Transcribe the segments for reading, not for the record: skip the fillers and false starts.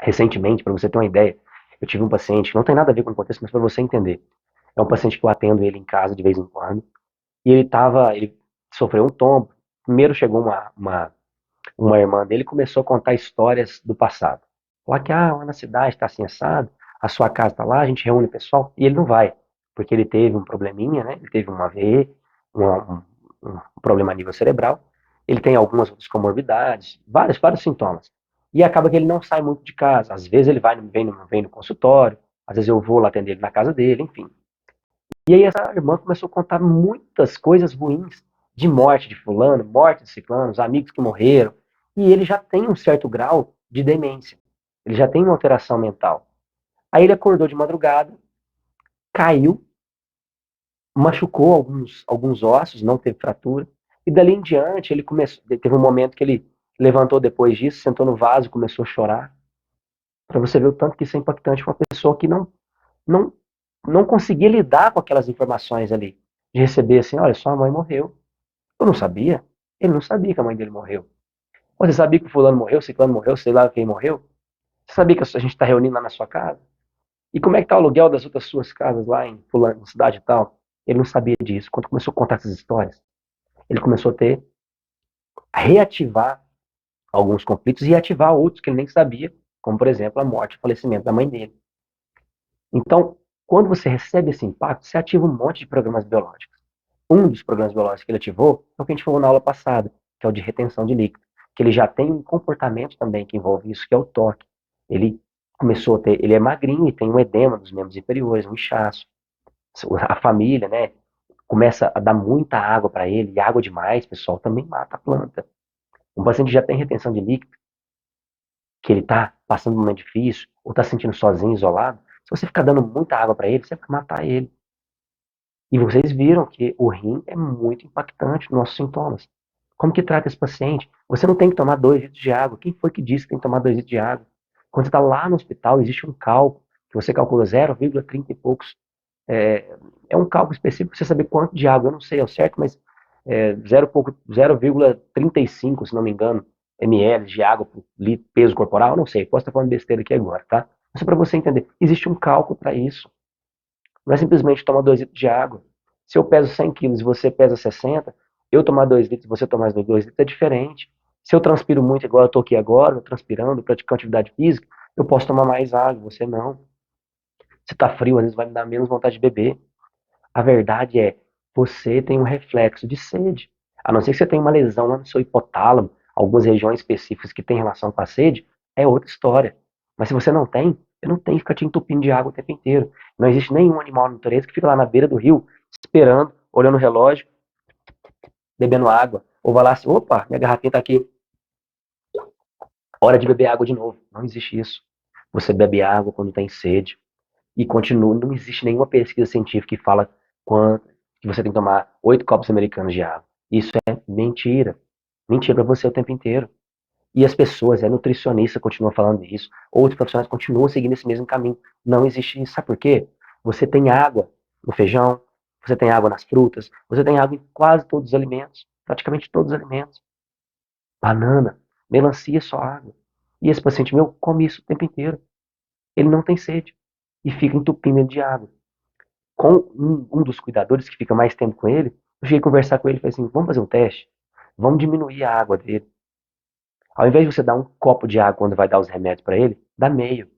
Recentemente, para você ter uma ideia, eu tive um paciente, não tem nada a ver com o contexto, mas para você entender. É um paciente que eu atendo ele em casa de vez em quando, e ele sofreu um tombo. Primeiro chegou uma irmã dele e começou a contar histórias do passado. Falar que, lá na cidade está assim assado, a sua casa está lá, a gente reúne o pessoal, e ele não vai, porque ele teve um probleminha, né? Ele teve um AVE, um problema a nível cerebral, ele tem algumas outras comorbidades, vários sintomas. E acaba que ele não sai muito de casa. Às vezes ele vem no consultório, às vezes eu vou lá atender ele na casa dele, enfim. E aí essa irmã começou a contar muitas coisas ruins de morte de fulano, morte de ciclano, os amigos que morreram. E ele já tem um certo grau de demência. Ele já tem uma alteração mental. Aí ele acordou de madrugada, caiu, machucou alguns ossos, não teve fratura. E dali em diante ele começou, teve um momento que ele levantou depois disso, sentou no vaso e começou a chorar. Para você ver o tanto que isso é impactante para uma pessoa que não, não conseguia lidar com aquelas informações ali. De receber assim, olha, sua mãe morreu. Eu não sabia. Ele não sabia que a mãe dele morreu. Você sabia que o fulano morreu, ciclano morreu, sei lá quem morreu? Você sabia que a gente está reunindo lá na sua casa? E como é que tá o aluguel das outras suas casas lá em fulano, em cidade e tal? Ele não sabia disso. Quando começou a contar essas histórias, ele começou a reativar alguns conflitos e ativar outros que ele nem sabia, como por exemplo a morte e o falecimento da mãe dele. Então, quando você recebe esse impacto, você ativa um monte de programas biológicos. Um dos programas biológicos que ele ativou é o que a gente falou na aula passada, que é o de retenção de líquido, que ele já tem um comportamento também que envolve isso, que é o toque. Ele começou a ter, ele é magrinho e tem um edema dos membros inferiores, um inchaço. A família, né, começa a dar muita água para ele, e água demais, pessoal, também mata a planta. Um paciente já tem retenção de líquido, que ele está passando um momento difícil, ou está se sentindo sozinho, isolado, se você ficar dando muita água para ele, você vai matar ele. E vocês viram que o rim é muito impactante nos nossos sintomas. Como que trata esse paciente? Você não tem que tomar 2 litros de água. Quem foi que disse que tem que tomar 2 litros de água? Quando você está lá no hospital, existe um cálculo, que você calcula 0,30 e poucos. É, é um cálculo específico para você saber quanto de água, eu não sei ao certo, mas 0,35, se não me engano, ml de água por litro, peso corporal, eu não sei, posso estar falando besteira aqui agora, tá? Mas só para você entender, existe um cálculo para isso. Não é simplesmente tomar 2 litros de água. Se eu peso 100 quilos e você pesa 60, eu tomar 2 litros e você tomar 2 litros é diferente. Se eu transpiro muito, igual eu estou aqui agora, transpirando, praticando atividade física, eu posso tomar mais água, você não. Se está frio, às vezes vai me dar menos vontade de beber. A verdade é, você tem um reflexo de sede. A não ser que você tenha uma lesão lá no seu hipotálamo, algumas regiões específicas que têm relação com a sede, é outra história. Mas se você não tem, você não tem que ficar te entupindo de água o tempo inteiro. Não existe nenhum animal na natureza que fica lá na beira do rio, esperando, olhando o relógio, bebendo água. Ou vai lá assim, opa, minha garrafinha está aqui, hora de beber água de novo. Não existe isso. Você bebe água quando tem sede. E continua, não existe nenhuma pesquisa científica que fala quanto, que você tem que tomar 8 copos americanos de água. Isso é mentira. Mentira para você o tempo inteiro. E as pessoas, nutricionista continua falando isso, outros profissionais continuam seguindo esse mesmo caminho. Não existe isso. Sabe por quê? Você tem água no feijão, você tem água nas frutas, você tem água em quase todos os alimentos, praticamente todos os alimentos. Banana, melancia, só água. E esse paciente meu come isso o tempo inteiro. Ele não tem sede e fica entupindo ele de água. Com um dos cuidadores que fica mais tempo com ele, eu cheguei a conversar com ele e falei assim, vamos fazer um teste? Vamos diminuir a água dele. Ao invés de você dar um copo de água quando vai dar os remédios para ele, dá meio.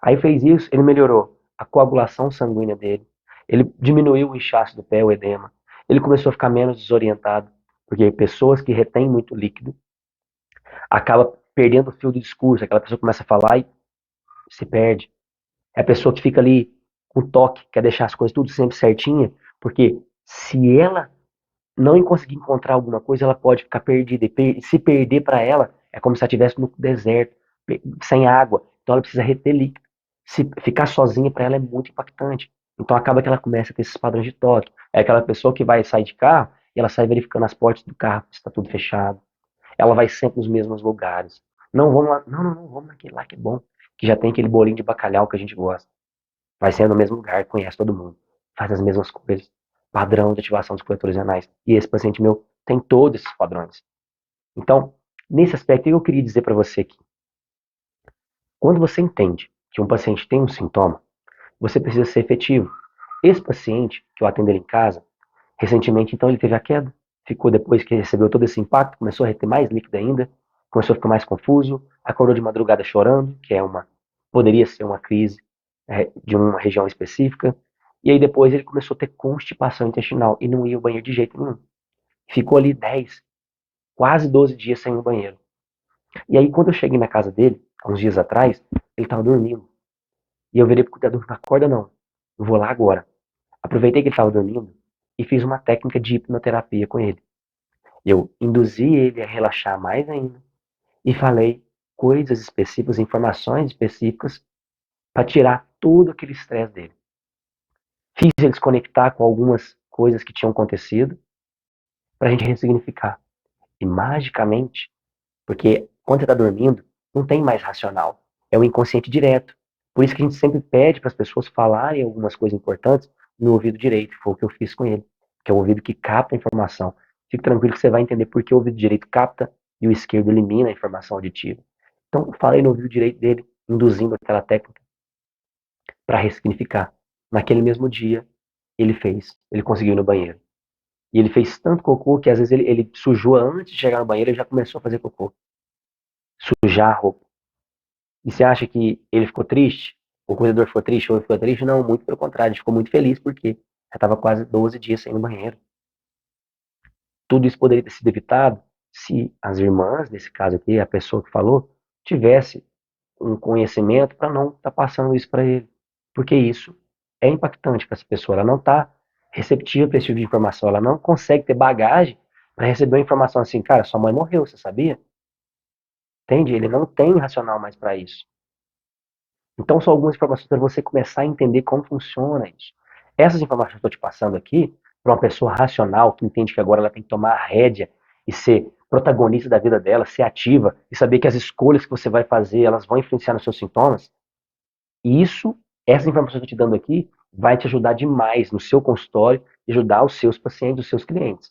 Aí fez isso, ele melhorou a coagulação sanguínea dele, ele diminuiu o inchaço do pé, o edema, ele começou a ficar menos desorientado, porque pessoas que retêm muito líquido acaba perdendo o fio do discurso, aquela pessoa começa a falar e se perde. É a pessoa que fica ali com toque, quer deixar as coisas tudo sempre certinha, porque se ela não conseguir encontrar alguma coisa, ela pode ficar perdida. E se perder para ela, é como se ela estivesse no deserto, sem água. Então ela precisa reter líquido. Se ficar sozinha para ela é muito impactante. Então acaba que ela começa a ter esses padrões de toque. É aquela pessoa que vai sair de carro e ela sai verificando as portas do carro, se está tudo fechado. Ela vai sempre nos mesmos lugares. Não, vamos lá. Não, não, não, vamos naquele lá que é bom. Que já tem aquele bolinho de bacalhau que a gente gosta. Vai ser no mesmo lugar, conhece todo mundo, faz as mesmas coisas, padrão de ativação dos coletores renais. E esse paciente meu tem todos esses padrões. Então, nesse aspecto, eu queria dizer para você aqui, Quando você entende que um paciente tem um sintoma, você precisa ser efetivo. Esse paciente que eu atendo ele em casa, recentemente, então, ele teve a queda, ficou depois que recebeu todo esse impacto, começou a reter mais líquido ainda, começou a ficar mais confuso, acordou de madrugada chorando, que é poderia ser uma crise de uma região específica, e aí depois ele começou a ter constipação intestinal e não ia ao banheiro de jeito nenhum. Ficou ali 10, quase 12 dias sem ir ao banheiro. E aí quando eu cheguei na casa dele, há uns dias atrás, ele estava dormindo. E eu virei pro cuidador, não acorda não, eu vou lá agora. Aproveitei que ele estava dormindo e fiz uma técnica de hipnoterapia com ele. Eu induzi ele a relaxar mais ainda e falei coisas específicas, informações específicas para tirar todo aquele estresse dele. Fiz ele se conectar com algumas coisas que tinham acontecido para a gente ressignificar. E magicamente, porque quando você está dormindo, não tem mais racional, é o inconsciente direto. Por isso que a gente sempre pede para as pessoas falarem algumas coisas importantes no ouvido direito. Foi o que eu fiz com ele, que é o ouvido que capta a informação. Fique tranquilo que você vai entender por que o ouvido direito capta e o esquerdo elimina a informação auditiva. Então, falei no ouvido direito dele, induzindo aquela técnica para ressignificar. Naquele mesmo dia, ele conseguiu ir no banheiro. E ele fez tanto cocô que às vezes ele sujou antes de chegar no banheiro, ele já começou a fazer cocô, sujar a roupa. E você acha que ele ficou triste? O cuidador ficou triste ou ele ficou triste? Não, muito pelo contrário, ele ficou muito feliz porque já estava quase 12 dias sem ir no banheiro. Tudo isso poderia ter sido evitado se as irmãs, nesse caso aqui, a pessoa que falou, tivesse um conhecimento para não estar passando isso para ele. Porque isso é impactante para essa pessoa. Ela não está receptiva para esse tipo de informação. Ela não consegue ter bagagem para receber uma informação assim, cara, sua mãe morreu, você sabia? Entende? Ele não tem racional mais para isso. Então, são algumas informações para você começar a entender como funciona isso. Essas informações que eu estou te passando aqui, para uma pessoa racional, que entende que agora ela tem que tomar a rédea e ser protagonista da vida dela, ser ativa e saber que as escolhas que você vai fazer, elas vão influenciar nos seus sintomas. E isso, essas informações que eu estou te dando aqui, vai te ajudar demais no seu consultório e ajudar os seus pacientes, os seus clientes.